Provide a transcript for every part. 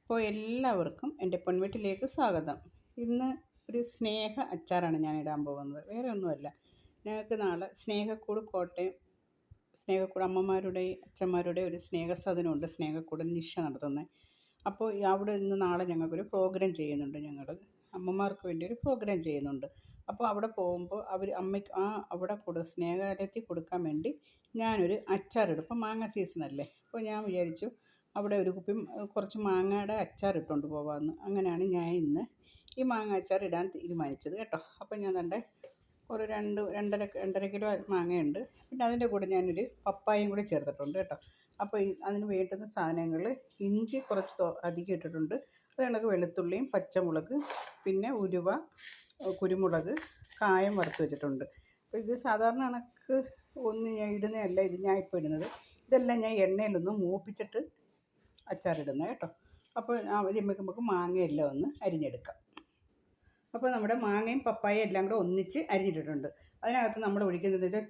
അപ്പോൾ എല്ലാവർക്കും എൻ്റെ പൊൻവീട്ടിലേക്ക് സ്വാഗതം. ഇന്ന് ഒരു സ്നേഹ അച്ചാറാണ് ഞാൻ ഇടാൻ പോകുന്നത്. വേറെ ഒന്നുമല്ല, ഞങ്ങൾക്ക് നാളെ സ്നേഹക്കൂട് കോട്ടയം സ്നേഹക്കൂട് അമ്മമാരുടെ അച്ഛന്മാരുടെ ഒരു സ്നേഹസദനമുണ്ട്. സ്നേഹക്കൂട് നിഷ നടത്തുന്നത്. അപ്പോൾ അവിടെ ഇന്ന് നാളെ ഞങ്ങൾക്കൊരു പ്രോഗ്രാം ചെയ്യുന്നുണ്ട്. ഞങ്ങൾ അമ്മമാർക്ക് വേണ്ടി ഒരു പ്രോഗ്രാം ചെയ്യുന്നുണ്ട്. അപ്പോൾ അവിടെ പോകുമ്പോൾ അവർ അമ്മയ്ക്ക് അവിടെ സ്നേഹാലയത്തിൽ കൊടുക്കാൻ വേണ്ടി ഞാനൊരു അച്ചാറിടും. ഇപ്പോൾ മാങ്ങ സീസണല്ലേ, അപ്പോൾ ഞാൻ വിചാരിച്ചു അവിടെ ഒരു കുപ്പി കുറച്ച് മാങ്ങയുടെ അച്ചാർ ഇട്ടുകൊണ്ട് പോകാമെന്ന്. അങ്ങനെയാണ് ഞാൻ ഇന്ന് ഈ മാങ്ങ അച്ചാർ ഇടാൻ തീരുമാനിച്ചത് കേട്ടോ. അപ്പോൾ ഞാൻ ദാണ്ടെ ഒരു രണ്ടര കിലോ മാങ്ങയുണ്ട്. പിന്നെ അതിൻ്റെ കൂടെ ഞാനൊരു പപ്പായയും കൂടി ചേർത്തിട്ടുണ്ട് കേട്ടോ. അപ്പോൾ അതിന് വേണ്ടുന്ന സാധനങ്ങൾ, ഇഞ്ചി കുറച്ച് അധികം ഇട്ടിട്ടുണ്ട്. അത് കണക്ക് വെളുത്തുള്ളിയും പച്ചമുളക്, പിന്നെ ഉലുവ, കുരുമുളക്, കായം വറുത്ത് വെച്ചിട്ടുണ്ട്. അപ്പോൾ ഇത് സാധാരണ കണക്ക് ഒന്നും ഞാൻ ഇടുന്നതല്ല, ഇത് ഞാൻ ഇപ്പോൾ ഇടുന്നത്. ഇതെല്ലാം ഞാൻ എണ്ണയിലൊന്ന് മൂപ്പിച്ചിട്ട് അച്ചാറിടുന്നത് കേട്ടോ. അപ്പോൾ നമുക്ക് മാങ്ങയെല്ലാം ഒന്ന് അരിഞ്ഞെടുക്കാം. അപ്പോൾ നമ്മുടെ മാങ്ങയും പപ്പായയും എല്ലാം കൂടെ ഒന്നിച്ച് അരിഞ്ഞിട്ടിട്ടുണ്ട്. അതിനകത്ത് നമ്മൾ ഒഴിക്കുന്നത് വെച്ചാൽ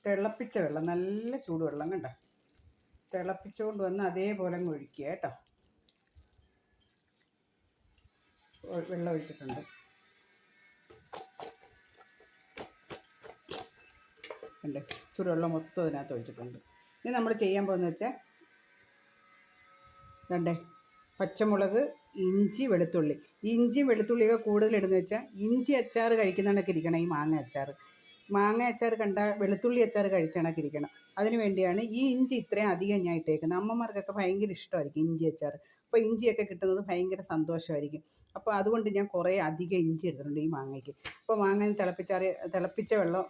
തിളപ്പിച്ച വെള്ളം, നല്ല ചൂടുവെള്ളം കണ്ടോ, തിളപ്പിച്ചുകൊണ്ട് വന്ന് അതേപോലെ അങ്ങ് ഒഴിക്കുക കേട്ടോ. വെള്ളം ഒഴിച്ചിട്ടുണ്ട്. ഉണ്ട്, ചൂടുവെള്ളം മൊത്തം അതിനകത്ത് ഒഴിച്ചിട്ടുണ്ട്. ഇനി നമ്മൾ ചെയ്യാൻ പോകുന്നത് വെച്ചാൽ വേണ്ടേ, പച്ചമുളക്, ഇഞ്ചി, വെളുത്തുള്ളി. ഇഞ്ചിയും വെളുത്തുള്ളിയൊക്കെ കൂടുതലിടുന്നത് വെച്ചാൽ ഇഞ്ചി അച്ചാർ കഴിക്കുന്ന കണക്ക് ഇരിക്കണം ഈ മാങ്ങ അച്ചാർ. മാങ്ങ അച്ചാർ കണ്ടാൽ വെളുത്തുള്ളി അച്ചാർ കഴിച്ച കണക്ക് ഇരിക്കണം. അതിന് വേണ്ടിയാണ് ഈ ഇഞ്ചി ഇത്രയും അധികം ഞാൻ ഇട്ടേക്കുന്നത്. അമ്മമാർക്കൊക്കെ ഭയങ്കര ഇഷ്ടമായിരിക്കും ഇഞ്ചി അച്ചാർ. അപ്പോൾ ഇഞ്ചിയൊക്കെ കിട്ടുന്നത് ഭയങ്കര സന്തോഷമായിരിക്കും. അപ്പോൾ അതുകൊണ്ട് ഞാൻ കുറേ അധികം ഇഞ്ചി എടുത്തിട്ടുണ്ട് ഈ മാങ്ങയ്ക്ക്. അപ്പോൾ മാങ്ങ തിളപ്പിച്ച വെള്ളം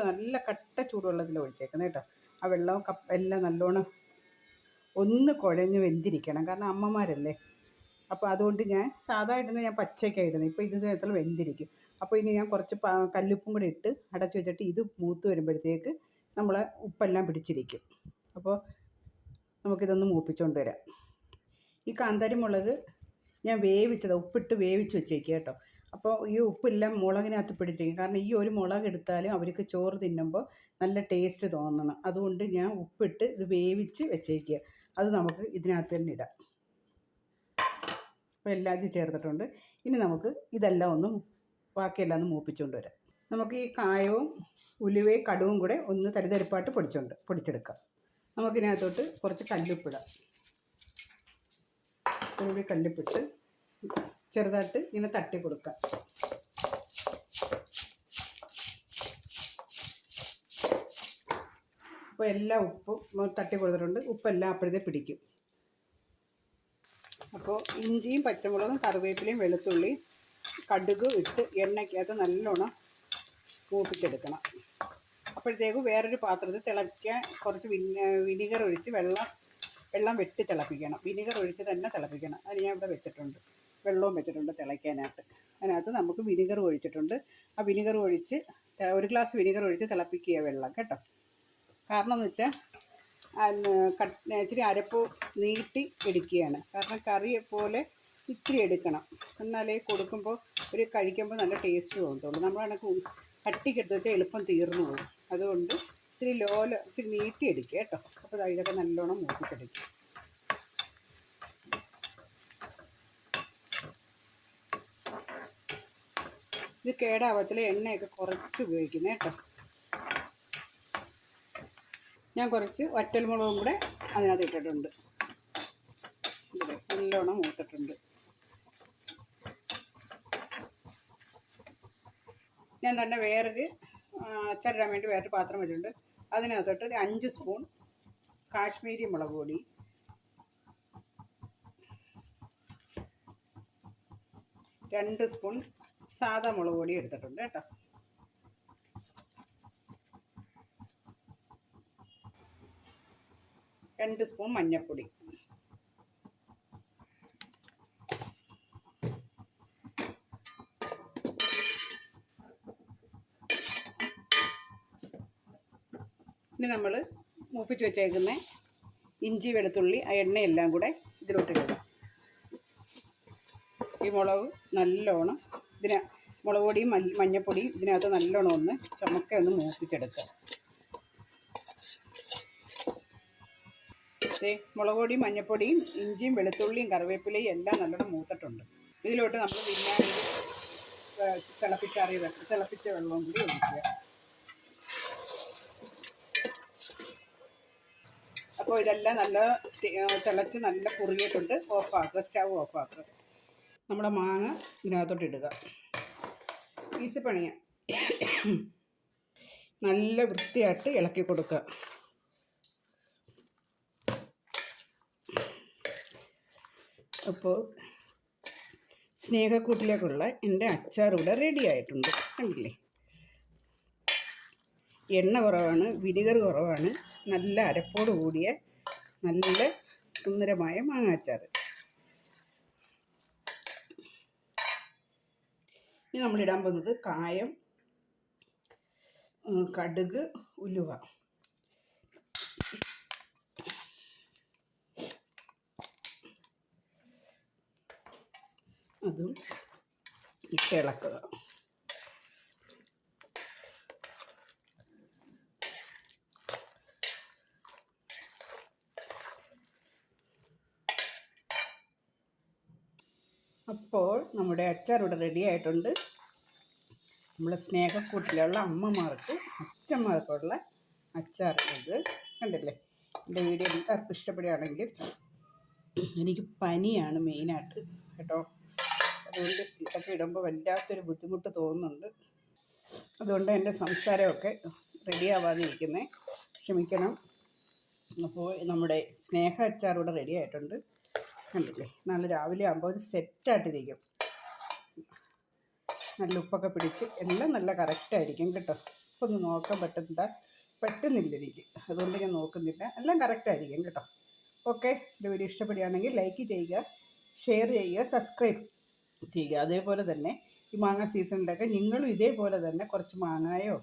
നല്ല കട്ട ചൂടുവെള്ളത്തിൽ ഒഴിച്ചേക്കുന്നത് കേട്ടോ. ആ വെള്ളം എല്ലാം നല്ലോണം ഒന്ന് കുഴഞ്ഞ് വെന്തിരിക്കണം, കാരണം അമ്മമാരല്ലേ. അപ്പോൾ അതുകൊണ്ട് ഞാൻ സാധാരണ ഞാൻ പച്ചയ്ക്കാണ് ഇടുന്നത്. ഇപ്പോൾ ഇതിനകത്തുള്ള വെന്തിരിക്കും. അപ്പോൾ ഇനി ഞാൻ കുറച്ച് കല്ലുപ്പും കൂടി ഇട്ട് അടച്ചു വെച്ചിട്ട് ഇത് മൂത്ത് വരുമ്പോഴത്തേക്ക് നമ്മൾ ഉപ്പെല്ലാം പിടിച്ചിരിക്കും. അപ്പോൾ നമുക്കിതൊന്ന് മൂപ്പിച്ചുകൊണ്ട് വരാം. ഈ കാന്താരി മുളക് ഞാൻ ഉപ്പിട്ട് വേവിച്ച് വെച്ചേക്കുക കേട്ടോ. അപ്പോൾ ഈ ഉപ്പെല്ലാം മുളകിനകത്ത് പിടിച്ചിരിക്കും. കാരണം ഈ ഒരു മുളക് എടുത്താലും അവർക്ക് ചോറ് തിന്നുമ്പോൾ നല്ല ടേസ്റ്റ് തോന്നണം. അതുകൊണ്ട് ഞാൻ ഉപ്പിട്ട് ഇത് വേവിച്ച് വെച്ചേക്കുക. അത് നമുക്ക് ഇതിനകത്ത് തന്നെ ഇടാം. അപ്പോൾ എല്ലാം ഇത് ചേർത്തിട്ടുണ്ട്. ഇനി നമുക്ക് ഇതെല്ലാം ബാക്കിയെല്ലാം ഒന്ന് മൂപ്പിച്ചുകൊണ്ട് വരാം. നമുക്ക് ഈ കായവും ഉലുവയും കടുവും കൂടെ ഒന്ന് തരിതരിപ്പായിട്ട് പൊടിച്ചെടുക്കാം. നമുക്കിതിനകത്തോട്ട് കുറച്ച് കല്ലുപ്പിടാം. ഒരു കല്ലുപ്പിട്ട് ചെറുതായിട്ട് ഇങ്ങനെ തട്ടി കൊടുക്കാം. അപ്പോൾ എല്ലാ ഉപ്പും തട്ടി കൊടുത്തിട്ടുണ്ട്. ഉപ്പെല്ലാം അപ്പോഴത്തെ പിടിക്കും. അപ്പോൾ ഇഞ്ചിയും പച്ചമുളകും കറിവേപ്പിലയും വെളുത്തുള്ളിയും കടുക് ഇട്ട് എണ്ണയ്ക്കകത്ത് നല്ലോണം മൂപ്പിച്ചെടുക്കണം. അപ്പോഴത്തേക്ക് വേറൊരു പാത്രത്തിൽ തിളയ്ക്കാൻ കുറച്ച് വിനീഗർ ഒഴിച്ച് വെള്ളം വെട്ടി തിളപ്പിക്കണം. വിനീഗർ ഒഴിച്ച് തന്നെ തിളപ്പിക്കണം. അത് ഞാൻ ഇവിടെ വെച്ചിട്ടുണ്ട്. വെള്ളവും വെച്ചിട്ടുണ്ട് തിളയ്ക്കാനായിട്ട്. അതിനകത്ത് നമുക്ക് വിനീഗർ ഒഴിച്ചിട്ടുണ്ട്. ആ വിനീഗർ ഒഴിച്ച് ഒരു ഗ്ലാസ് വിനീഗർ ഒഴിച്ച് തിളപ്പിക്കുക വെള്ളം കേട്ടോ. കാരണം എന്ന് വെച്ചാൽ ഇച്ചിരി അരപ്പ് നീട്ടി എടുക്കുകയാണ്. കാരണം കറി പോലെ ഇത്തിരി എടുക്കണം, എന്നാലേ കൊടുക്കുമ്പോൾ കഴിക്കുമ്പോൾ നല്ല ടേസ്റ്റ് തോന്നത്തുള്ളൂ. നമ്മളാണെങ്കിൽ കട്ടിക്കെടുത്ത് വെച്ചാൽ എളുപ്പം തീർന്നു പോകും. അതുകൊണ്ട് ഇച്ചിരി നീട്ടി എടുക്കുക കേട്ടോ. അപ്പോൾ ഇതൊക്കെ നല്ലോണം മൂപ്പിച്ചെടുക്കുക. ഇത് കേടാവത്തില്ല, എണ്ണയൊക്കെ കുറച്ച് ഉപയോഗിക്കുന്നത് കേട്ടോ. ഞാൻ കുറച്ച് വറ്റൽമുളകും കൂടെ അതിനകത്ത് ഇട്ടിട്ടുണ്ട്. നല്ലോണം മൂത്തിട്ടുണ്ട്. ഞാൻ തന്നെ വേറൊരു അച്ചാറിടാൻ വേണ്ടി വേറൊരു പാത്രം വെച്ചിട്ടുണ്ട്. അതിനകത്തോട്ട് ഒരു 5 സ്പൂൺ കാശ്മീരി മുളക് പൊടി, 2 സ്പൂൺ സാദാ മുളക് പൊടി എടുത്തിട്ടുണ്ട് കേട്ടോ. രണ്ട് സ്പൂൺ മഞ്ഞൾപ്പൊടി, ഇനി നമ്മൾ മൂപ്പിച്ച് വെച്ചേക്കുന്ന ഇഞ്ചി വെളുത്തുള്ളി ആ എണ്ണയെല്ലാം കൂടെ ഇതിലോട്ട് ഇടണം. ഈ മുളക് നല്ലോണം മുളക് പൊടിയും മഞ്ഞൾപ്പൊടിയും ഇതിനകത്ത് നല്ലോണം ഒന്ന് മൂപ്പിച്ചെടുക്കുക. മുളക് പൊടിയും മഞ്ഞൾപ്പൊടിയും ഇഞ്ചിയും വെളുത്തുള്ളിയും കറിവേപ്പിലയും എല്ലാം നല്ലോണം മൂത്തിട്ടുണ്ട്. ഇതിലോട്ട് നമ്മൾ വിനാഗിരി തിളപ്പിച്ച വെള്ളവും കൂടി ഒഴിക്കുക. അപ്പോൾ ഇതെല്ലാം നല്ല തിളച്ച് നല്ല കുറുകിയിട്ടുണ്ട്. ഓഫാക്കുക, സ്റ്റൗ ഓഫാക്കുക. നമ്മുടെ മാങ്ങ ഇതിനകത്തോട്ട് ഇടുക. ഈസി പണിയാണ്. നല്ല വൃത്തിയായിട്ട് ഇളക്കി കൊടുക്കുക. അപ്പോൾ സ്നേഹക്കൂട്ടിലേക്കുള്ള എൻ്റെ അച്ചാർ ഇവിടെ റെഡി ആയിട്ടുണ്ട്. കണ്ടില്ലേ, എണ്ണ കുറവാണ്, വിനെഗർ കുറവാണ്, നല്ല അരപ്പോട് കൂടിയ നല്ല സുന്ദരമായ മാങ്ങാച്ചാർ. ഇനി നമ്മളിടാൻ പോകുന്നത് കായം, കടുക്, ഉലുവ. അതും ഇളക്കുക. അപ്പോൾ നമ്മുടെ അച്ചാർ ഇവിടെ റെഡി ആയിട്ടുണ്ട്. നമ്മളെ സ്നേഹക്കൂട്ടിലുള്ള അമ്മമാർക്ക് അച്ഛന്മാർക്കുള്ള അച്ചാർ ഇത്. കണ്ടില്ലേ, എൻ്റെ വീഡിയോ എല്ലാവർക്കും ഇഷ്ടപ്പെടുകയാണെങ്കിൽ, എനിക്ക് പനിയാണ് മെയിനായിട്ട് കേട്ടോ, അതുകൊണ്ട് ഇതൊക്കെ ഇടുമ്പോൾ വല്ലാത്തൊരു ബുദ്ധിമുട്ട് തോന്നുന്നുണ്ട്. അതുകൊണ്ട് എൻ്റെ സംസാരമൊക്കെ റെഡിയാവാതെ ഇരിക്കുന്നത്, ക്ഷമിക്കണം. അപ്പോൾ നമ്മുടെ സ്നേഹ അച്ചാർ ഇവിടെ റെഡി ആയിട്ടുണ്ട്. കണ്ടില്ലേ, നാളെ രാവിലെ ആകുമ്പോൾ ഇത് സെറ്റായിട്ടിരിക്കും. നല്ല ഉപ്പൊക്കെ പിടിച്ച് എല്ലാം നല്ല കറക്റ്റായിരിക്കും കേട്ടോ. ഒന്ന് നോക്കാൻ പറ്റുന്നില്ല എനിക്ക്, അതുകൊണ്ട് ഞാൻ നോക്കുന്നില്ല. എല്ലാം കറക്റ്റായിരിക്കും കേട്ടോ. ഓക്കെ, എൻ്റെ വീഡിയോ ഇഷ്ടപ്പെടുകയാണെങ്കിൽ ലൈക്ക് ചെയ്യുക, ഷെയർ ചെയ്യുക, സബ്സ്ക്രൈബ് ചെയ്യുക. അതേപോലെ തന്നെ ഈ മാങ്ങ സീസണിലൊക്കെ നിങ്ങളും ഇതേപോലെ തന്നെ കുറച്ച് മാങ്ങായോ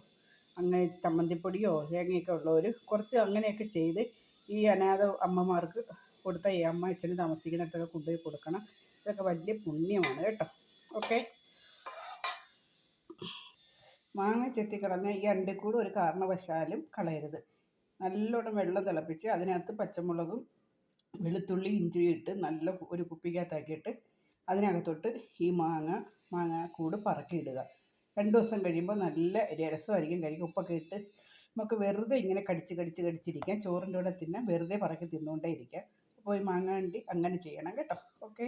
അങ്ങനെ ചമ്മന്തിപ്പൊടിയോ തേങ്ങയൊക്കെ ഉള്ളവർ കുറച്ച് അങ്ങനെയൊക്കെ ചെയ്ത് ഈ അനാഥ അമ്മമാർക്ക് കൊടുത്ത ഈ അമ്മ അച്ഛന് താമസിക്കുന്നിടത്തൊക്കെ കൊണ്ടുപോയി കൊടുക്കണം. ഇതൊക്കെ വലിയ പുണ്യമാണ് കേട്ടോ. ഓക്കെ, മാങ്ങ ചെത്തിക്കളഞ്ഞ ഈ അണ്ടിക്കൂട് ഒരു കാരണവശാലും കളയരുത്. നല്ലോണം വെള്ളം തിളപ്പിച്ച് അതിനകത്ത് പച്ചമുളകും വെളുത്തുള്ളി ഇഞ്ചി ഇട്ട് നല്ല ഒരു കുപ്പിക്കകത്താക്കിയിട്ട് അതിനകത്തോട്ട് ഈ മാങ്ങാക്കൂട് പറക്കിയിടുക. 2 ദിവസം കഴിയുമ്പോൾ നല്ല രസമായിരിക്കും കഴിക്കും. ഉപ്പൊക്കെ ഇട്ട് നമുക്ക് വെറുതെ ഇങ്ങനെ കടിച്ചിരിക്കാം. ചോറിൻ്റെ കൂടെ തിന്നാൻ വെറുതെ പറക്കി തിന്നുകൊണ്ടേ ഇരിക്കാം. അപ്പോൾ ഈ മാങ്ങാണ്ടി അങ്ങനെ ചെയ്യണം കേട്ടോ. ഓക്കെ.